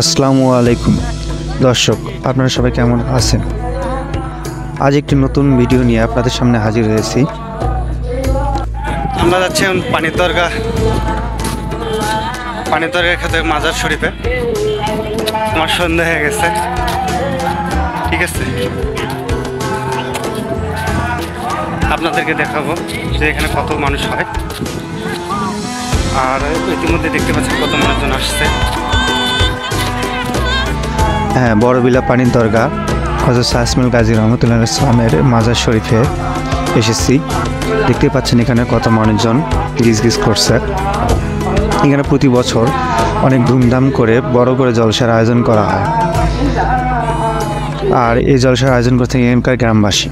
আসসালামু আলাইকুম দর্শক, আপনারা সবাই কেমন আছেন? আজ একটি নতুন ভিডিও নিয়ে আপনাদের সামনে হাজির হয়েছি। আমরা যাচ্ছি এখন পানির দরগা খেতে মাজার শরীফে। আমার সন্ধ্যা হয়ে গেছে, ঠিক আছে, আপনাদেরকে দেখাবো যে এখানে কত মানুষ হয়। আর ইতিমধ্যে দেখতে পাচ্ছেন কত মানুষজন আসছে। হ্যাঁ, বড়বিলা পানির দরগা হযরত সাইসমিল গাজী রহমতুল্লাহ ইসলামের মাজার শরীফে এসেছি। দেখতে পাচ্ছেন এখানে কত মানুষজন গিজ করছে। এখানে প্রতি বছর অনেক ধুমধাম করে বড় করে জলসার আয়োজন করা হয়, আর এই জলসার আয়োজন করতে এখানকার গ্রামবাসী।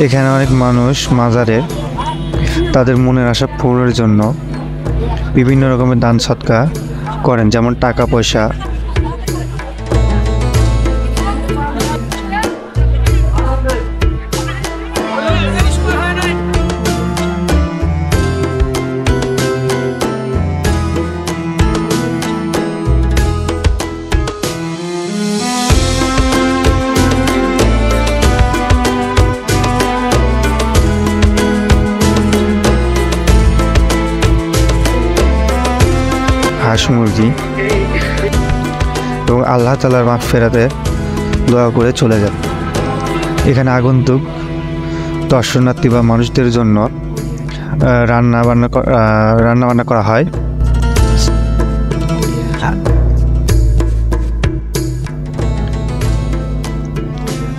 এখানে অনেক মানুষ মাজারে তাদের মনের আশা পূরণের জন্য বিভিন্ন রকমের দান সৎকার করেন, যেমন টাকা পয়সা। হাঁস মুরগি এবং আল্লাহ তাআলার মাগফিরাতে দোয়া করে চলে যান। এখানে আগন্তুক দর্শনার্থী বা মানুষদের জন্য রান্না বান্না করা হয়।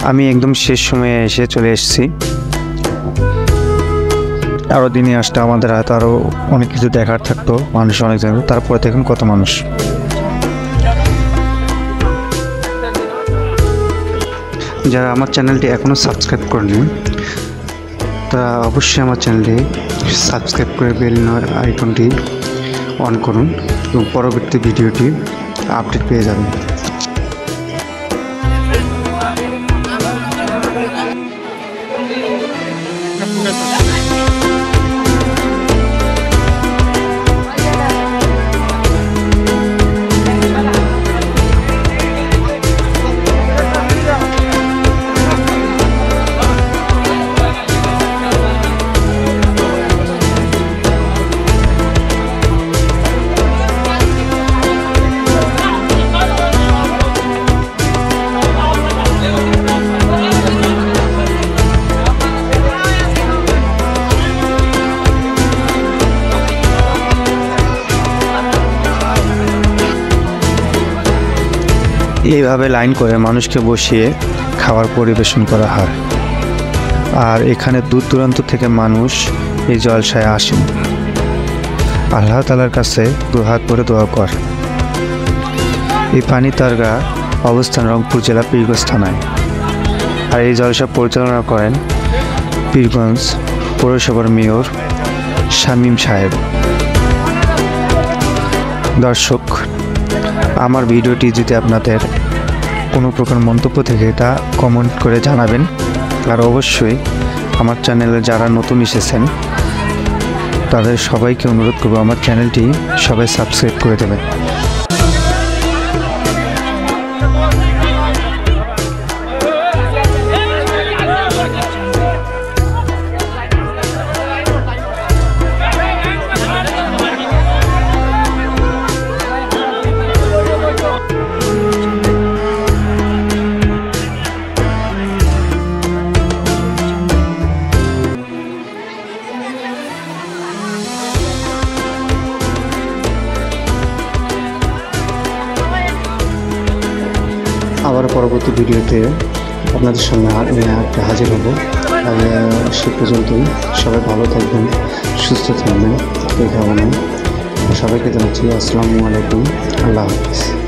আমি একদম শেষ সময়ে এসে চলে এসেছি। আরও দিনে আসতে আমাদের হয়তো আরও অনেক কিছু দেখার থাকতো, মানুষ অনেক জায়গায়। তারপরে দেখুন কত মানুষ। যারা আমার চ্যানেলটি এখনও সাবস্ক্রাইব করেনি তারা অবশ্যই আমার চ্যানেলটি সাবস্ক্রাইব করে বেল আইকনটি অন করুন এবং পরবর্তী ভিডিওটি আপডেট পেয়ে যাবেন। এইভাবে লাইন করে মানুষকে বসিয়ে খাবার পরিবেশন করা হয়, আর এখানে দূর দূরান্ত থেকে মানুষ এই জলসায় আসেন, আল্লাহ তাআলার কাছে দুহাত ভরে দোয়া করে। এই পানির দরগা অবস্থান রংপুর জেলা পীরগঞ্জ থানায়, আর এই জলসা পরিচালনা করেন পীরগঞ্জ পৌরসভার মেয়র শামীম সাহেব। দর্শক, আমার ভিডিওটি যদি আপনাদের কোনো প্রকার মন্তব্য থেকে তা কমেন্ট করে জানাবেন, আর অবশ্যই আমার চ্যানেলে যারা নতুন এসেছেন তাদের সবাইকে অনুরোধ করব আমার চ্যানেলটি সবাই সাবস্ক্রাইব করে দেবেন। আবার পরবর্তী ভিডিওতে আপনাদের সামনে হাজির হব। সে পর্যন্তই সবাই ভালো থাকবেন, সুস্থ থাকবেন এই কামনায়। সবাইকে জানাচ্ছি আসসালামু আলাইকুম, আল্লাহ হাফিজ।